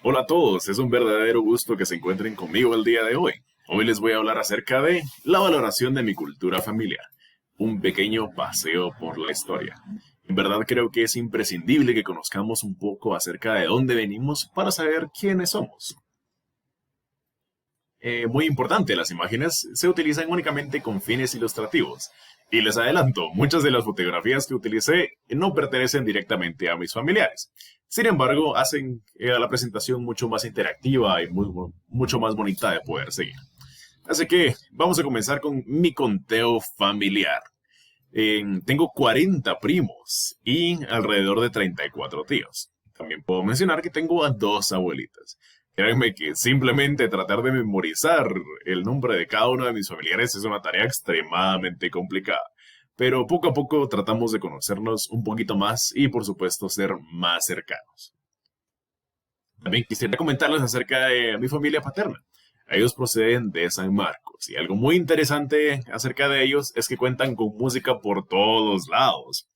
Hola a todos, es un verdadero gusto que se encuentren conmigo el día de hoy. Hoy les voy a hablar acerca de la valoración de mi cultura familiar, un pequeño paseo por la historia. En verdad creo que es imprescindible que conozcamos un poco acerca de dónde venimos para saber quiénes somos. Muy importante, las imágenes se utilizan únicamente con fines ilustrativos. Y les adelanto, muchas de las fotografías que utilicé no pertenecen directamente a mis familiares. Sin embargo, hacen a la presentación mucho más interactiva y mucho más bonita de poder seguir. Así que vamos a comenzar con mi conteo familiar. Tengo 40 primos y alrededor de 34 tíos. También puedo mencionar que tengo a dos abuelitas. Créanme que simplemente tratar de memorizar el nombre de cada uno de mis familiares es una tarea extremadamente complicada. Pero poco a poco tratamos de conocernos un poquito más y por supuesto ser más cercanos. También quisiera comentarles acerca de mi familia paterna. Ellos proceden de San Marcos y algo muy interesante acerca de ellos es que cuentan con música por todos lados.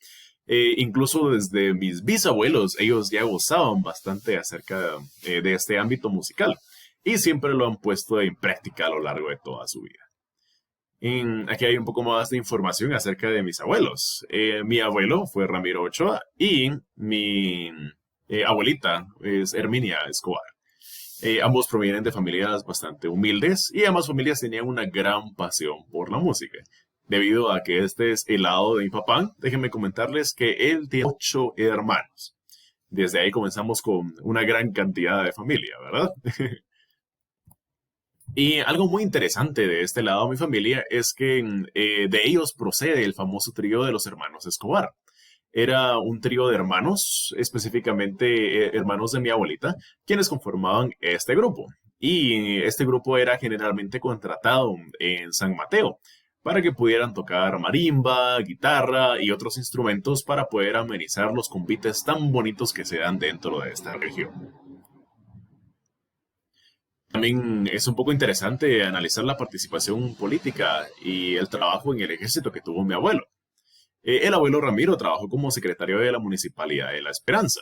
Incluso desde mis bisabuelos, ellos ya gozaban bastante acerca de este ámbito musical y siempre lo han puesto en práctica a lo largo de toda su vida. Aquí hay un poco más de información acerca de mis abuelos. Mi abuelo fue Ramiro Ochoa y mi abuelita es Herminia Escobar. Ambos provienen de familias bastante humildes y ambas familias tenían una gran pasión por la música. Debido a que este es el lado de mi papá, déjenme comentarles que él tiene 8 hermanos. Desde ahí comenzamos con una gran cantidad de familia, ¿verdad? Y algo muy interesante de este lado de mi familia es que de ellos procede el famoso trío de los hermanos Escobar. Era un trío de hermanos, específicamente hermanos de mi abuelita, quienes conformaban este grupo. Y este grupo era generalmente contratado en San Mateo para que pudieran tocar marimba, guitarra y otros instrumentos para poder amenizar los convites tan bonitos que se dan dentro de esta región. También es un poco interesante analizar la participación política y el trabajo en el ejército que tuvo mi abuelo. El abuelo Ramiro trabajó como secretario de la Municipalidad de La Esperanza.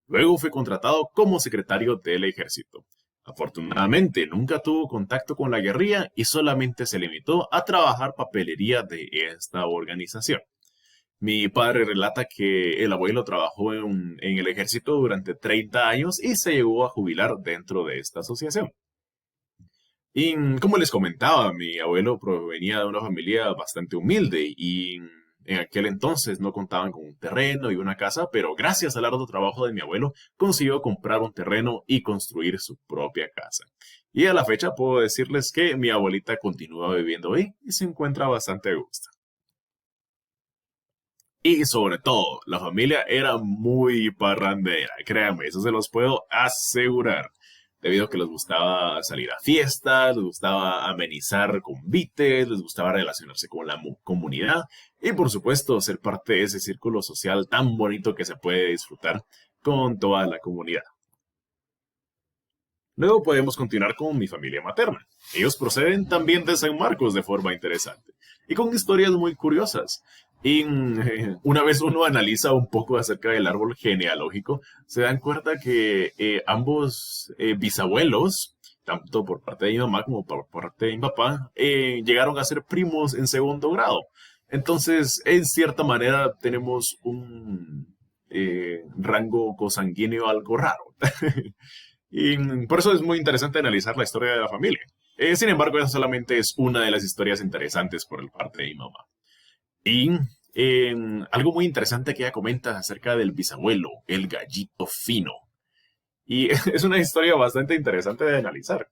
Luego fue contratado como secretario del ejército. Afortunadamente, nunca tuvo contacto con la guerrilla y solamente se limitó a trabajar papelería de esta organización. Mi padre relata que el abuelo trabajó en el ejército durante 30 años y se llegó a jubilar dentro de esta asociación. Y como les comentaba, mi abuelo provenía de una familia bastante humilde y en aquel entonces no contaban con un terreno y una casa, pero gracias al arduo trabajo de mi abuelo consiguió comprar un terreno y construir su propia casa. Y a la fecha puedo decirles que mi abuelita continúa viviendo ahí y se encuentra bastante a gusto. Y sobre todo, la familia era muy parrandera, créanme, eso se los puedo asegurar. Debido a que les gustaba salir a fiestas, les gustaba amenizar convites, les gustaba relacionarse con la comunidad y por supuesto ser parte de ese círculo social tan bonito que se puede disfrutar con toda la comunidad. Luego podemos continuar con mi familia materna. Ellos proceden también de San Marcos de forma interesante y con historias muy curiosas. Y una vez uno analiza un poco acerca del árbol genealógico, se dan cuenta que ambos bisabuelos, tanto por parte de mi mamá como por parte de mi papá, llegaron a ser primos en segundo grado. Entonces, en cierta manera, tenemos un rango cosanguíneo algo raro. Y por eso es muy interesante analizar la historia de la familia. Sin embargo, esa solamente es una de las historias interesantes por el parte de mi mamá. Y eh, algo muy interesante que ella comenta acerca del bisabuelo, el gallito fino. Y es una historia bastante interesante de analizar,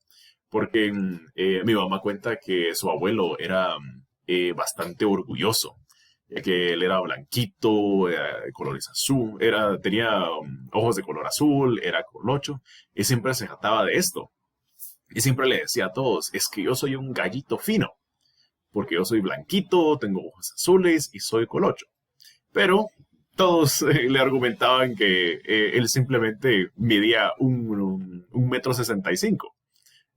porque mi mamá cuenta que su abuelo era bastante orgulloso, ya que él era blanquito, era de colores azul, tenía ojos de color azul, era colocho, y siempre se jactaba de esto. Y siempre le decía a todos, es que yo soy un gallito fino, porque yo soy blanquito, tengo ojos azules y soy colocho. Pero todos le argumentaban que él simplemente medía un metro 65.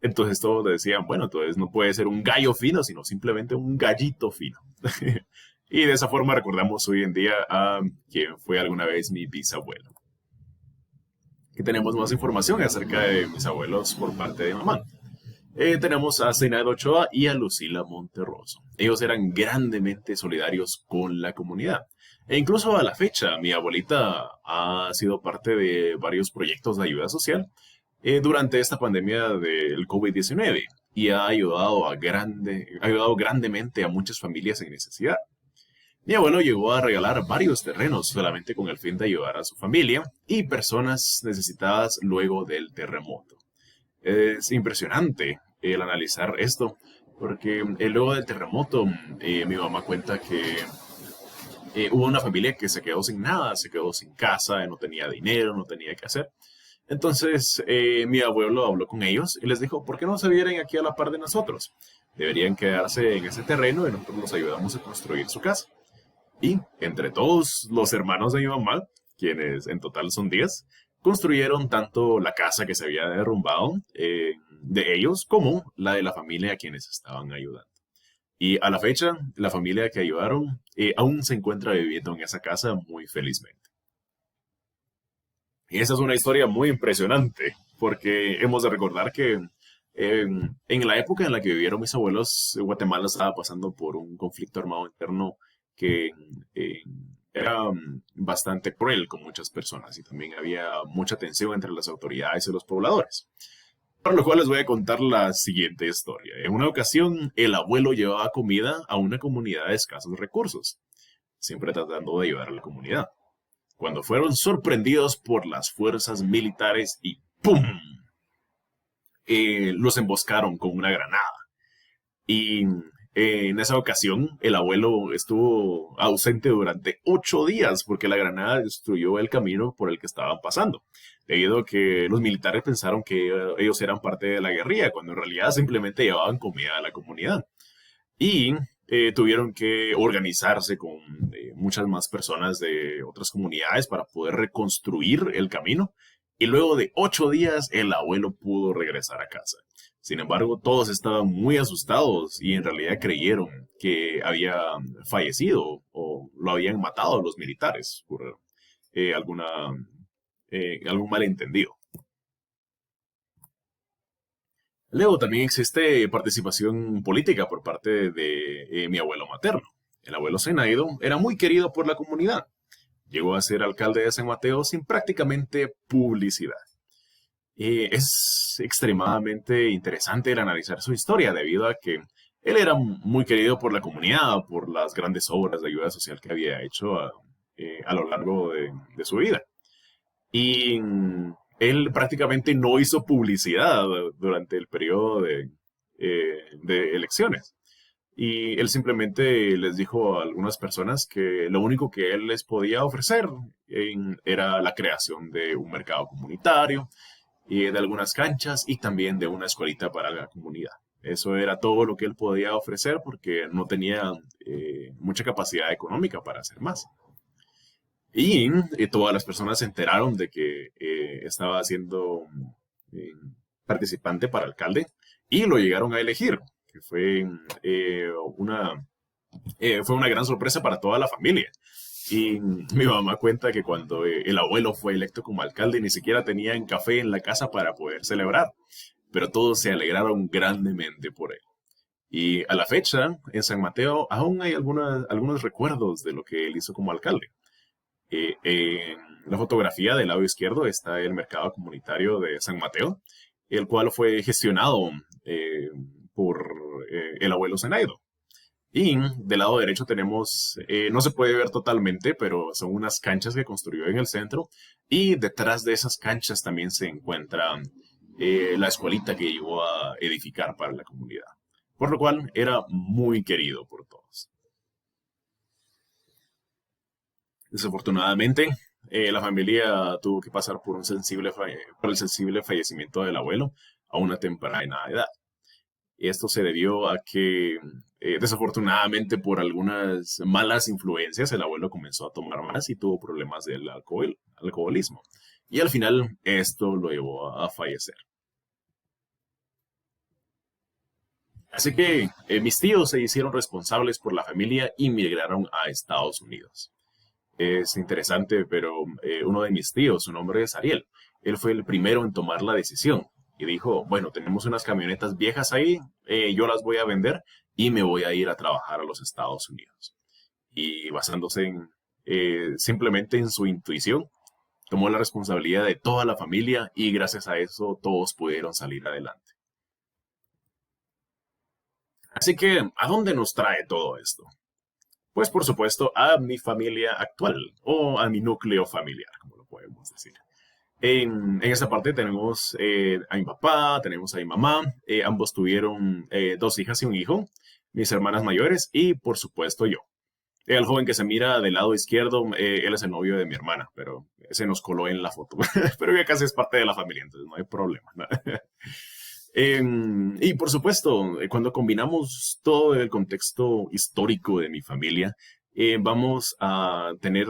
Entonces todos decían, bueno, entonces no puede ser un gallo fino, sino simplemente un gallito fino. Y de esa forma recordamos hoy en día a quien fue alguna vez mi bisabuelo. Aquí tenemos más información acerca de mis abuelos por parte de mamá. Tenemos a Zenaida Ochoa y a Lucila Monterroso. Ellos eran grandemente solidarios con la comunidad. E incluso a la fecha, mi abuelita ha sido parte de varios proyectos de ayuda social durante esta pandemia del COVID-19 y ha ayudado grandemente a muchas familias en necesidad. Mi abuelo llegó a regalar varios terrenos solamente con el fin de ayudar a su familia y personas necesitadas luego del terremoto. Es impresionante el analizar esto, porque luego del terremoto mi mamá cuenta que hubo una familia que se quedó sin nada, se quedó sin casa, no tenía dinero, no tenía qué hacer. Entonces mi abuelo habló con ellos y les dijo, ¿por qué no se vienen aquí a la par de nosotros? Deberían quedarse en ese terreno y nosotros los ayudamos a construir su casa. Y entre todos los hermanos de mi mamá, quienes en total son 10, construyeron tanto la casa que se había derrumbado de ellos como la de la familia a quienes estaban ayudando. Y a la fecha, la familia que ayudaron aún se encuentra viviendo en esa casa muy felizmente. Y esa es una historia muy impresionante, porque hemos de recordar que en la época en la que vivieron mis abuelos, Guatemala estaba pasando por un conflicto armado interno que eh, era bastante cruel con muchas personas y también había mucha tensión entre las autoridades y los pobladores. Para lo cual les voy a contar la siguiente historia. En una ocasión, el abuelo llevaba comida a una comunidad de escasos recursos, siempre tratando de ayudar a la comunidad, cuando fueron sorprendidos por las fuerzas militares y ¡pum! Los emboscaron con una granada. Y en esa ocasión, el abuelo estuvo ausente durante 8 días porque la granada destruyó el camino por el que estaban pasando, debido a que los militares pensaron que ellos eran parte de la guerrilla, cuando en realidad simplemente llevaban comida a la comunidad. Y tuvieron que organizarse con muchas más personas de otras comunidades para poder reconstruir el camino. Y luego de 8 días, el abuelo pudo regresar a casa. Sin embargo, todos estaban muy asustados y en realidad creyeron que había fallecido o lo habían matado los militares por eh, alguna, algún malentendido. Luego también existe participación política por parte de mi abuelo materno. El abuelo Zenaido era muy querido por la comunidad. Llegó a ser alcalde de San Mateo sin prácticamente publicidad. Es extremadamente interesante el analizar su historia debido a que él era muy querido por la comunidad, por las grandes obras de ayuda social que había hecho a lo largo de su vida. Y él prácticamente no hizo publicidad durante el periodo de elecciones. Y él simplemente les dijo a algunas personas que lo único que él les podía ofrecer era la creación de un mercado comunitario, y de algunas canchas y también de una escuelita para la comunidad. Eso era todo lo que él podía ofrecer porque no tenía mucha capacidad económica para hacer más. Y todas las personas se enteraron de que estaba siendo eh, participante para alcalde y lo llegaron a elegir, que fue una gran sorpresa para toda la familia. Y mi mamá cuenta que cuando el abuelo fue electo como alcalde ni siquiera tenían café en la casa para poder celebrar, pero todos se alegraron grandemente por él. Y a la fecha, en San Mateo, aún hay algunos recuerdos de lo que él hizo como alcalde. En la fotografía del lado izquierdo está el mercado comunitario de San Mateo, el cual fue gestionado por el abuelo Zenaido. Y del lado derecho tenemos, no se puede ver totalmente, pero son unas canchas que construyó en el centro. Y detrás de esas canchas también se encuentra la escuelita que llegó a edificar para la comunidad. Por lo cual era muy querido por todos. Desafortunadamente, la familia tuvo que pasar por por el sensible fallecimiento del abuelo a una temprana edad. Esto se debió a que, desafortunadamente, por algunas malas influencias, el abuelo comenzó a tomar más y tuvo problemas del alcoholismo. Y al final, esto lo llevó a fallecer. Así que mis tíos se hicieron responsables por la familia y migraron a Estados Unidos. Es interesante, pero uno de mis tíos, su nombre es Ariel. él fue el primero en tomar la decisión y dijo, bueno, tenemos unas camionetas viejas ahí, yo las voy a vender y me voy a ir a trabajar a los Estados Unidos. Y basándose simplemente en su intuición, tomó la responsabilidad de toda la familia y gracias a eso todos pudieron salir adelante. Así que, ¿a dónde nos trae todo esto? Pues por supuesto a mi familia actual o a mi núcleo familiar, como lo podemos decir. En esta parte tenemos a mi papá, tenemos a mi mamá, ambos tuvieron dos hijas y un hijo, mis hermanas mayores y por supuesto yo. El joven que se mira del lado izquierdo, él es el novio de mi hermana, pero se nos coló en la foto. Pero ya casi es parte de la familia, entonces no hay problema. Y por supuesto, cuando combinamos todo el contexto histórico de mi familia, vamos a tener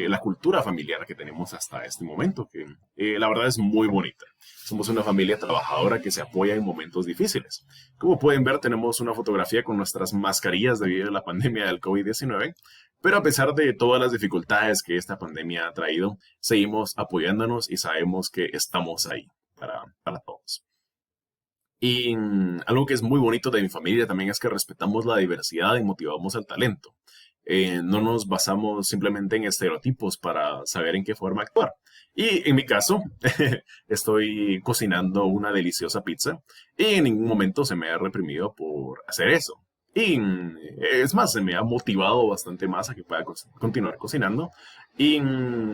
la cultura familiar que tenemos hasta este momento, que la verdad es muy bonita. Somos una familia trabajadora que se apoya en momentos difíciles. Como pueden ver, tenemos una fotografía con nuestras mascarillas debido a la pandemia del COVID-19, pero a pesar de todas las dificultades que esta pandemia ha traído, seguimos apoyándonos y sabemos que estamos ahí para todos. Y algo que es muy bonito de mi familia también es que respetamos la diversidad y motivamos el talento. No nos basamos simplemente en estereotipos para saber en qué forma actuar. Y en mi caso, estoy cocinando una deliciosa pizza y en ningún momento se me ha reprimido por hacer eso. Y es más, se me ha motivado bastante más a que pueda continuar cocinando. Y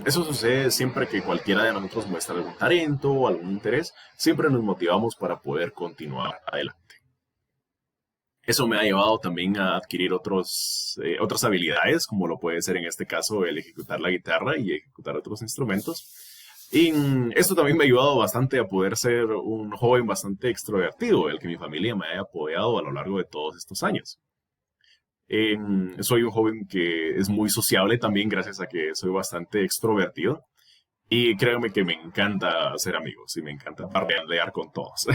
eso sucede siempre que cualquiera de nosotros muestra algún talento o algún interés, siempre nos motivamos para poder continuar adelante. Eso me ha llevado también a adquirir otras habilidades, como lo puede ser en este caso el ejecutar la guitarra y ejecutar otros instrumentos. Y esto también me ha ayudado bastante a poder ser un joven bastante extrovertido, el que mi familia me haya apoyado a lo largo de todos estos años. Soy un joven que es muy sociable también gracias a que soy bastante extrovertido. Y créanme que me encanta hacer amigos y me encanta parlear con todos.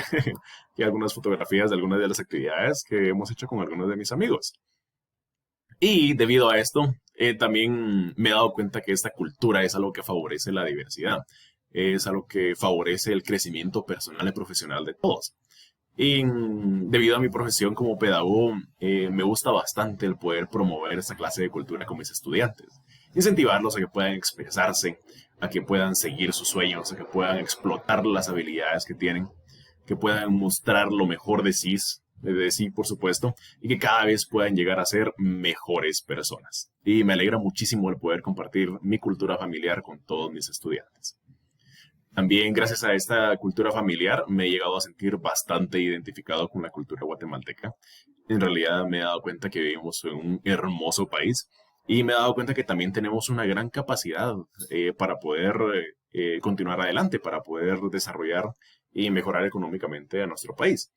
Y algunas fotografías de algunas de las actividades que hemos hecho con algunos de mis amigos. Y debido a esto, también me he dado cuenta que esta cultura es algo que favorece la diversidad. Es algo que favorece el crecimiento personal y profesional de todos. Y debido a mi profesión como pedagogo, me gusta bastante el poder promover esta clase de cultura con mis estudiantes. Incentivarlos a que puedan expresarse, a que puedan seguir sus sueños, a que puedan explotar las habilidades que tienen, que puedan mostrar lo mejor de sí, por supuesto, y que cada vez puedan llegar a ser mejores personas. Y me alegra muchísimo el poder compartir mi cultura familiar con todos mis estudiantes. También gracias a esta cultura familiar me he llegado a sentir bastante identificado con la cultura guatemalteca. En realidad me he dado cuenta que vivimos en un hermoso país y me he dado cuenta que también tenemos una gran capacidad para poder continuar adelante, para poder desarrollar y mejorar económicamente a nuestro país.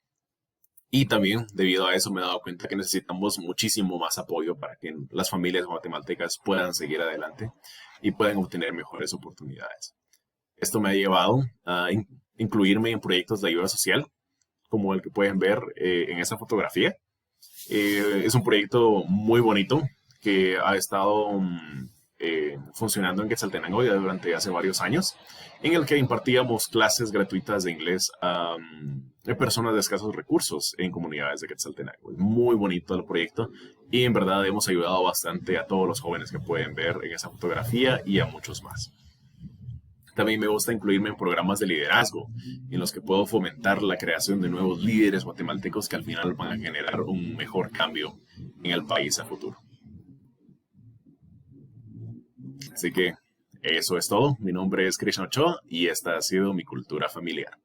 Y también debido a eso me he dado cuenta que necesitamos muchísimo más apoyo para que las familias guatemaltecas puedan seguir adelante y puedan obtener mejores oportunidades. Esto me ha llevado a incluirme en proyectos de ayuda social, como el que pueden ver en esta fotografía. Es un proyecto muy bonito que ha estado funcionando en Quetzaltenango ya durante hace varios años, en el que impartíamos clases gratuitas de inglés a personas de escasos recursos en comunidades de Quetzaltenango. Es muy bonito el proyecto y en verdad hemos ayudado bastante a todos los jóvenes que pueden ver en esa fotografía y a muchos más. También me gusta incluirme en programas de liderazgo, en los que puedo fomentar la creación de nuevos líderes guatemaltecos que al final van a generar un mejor cambio en el país a futuro. Así que eso es todo. Mi nombre es Krishna Ochoa y esta ha sido mi cultura familiar.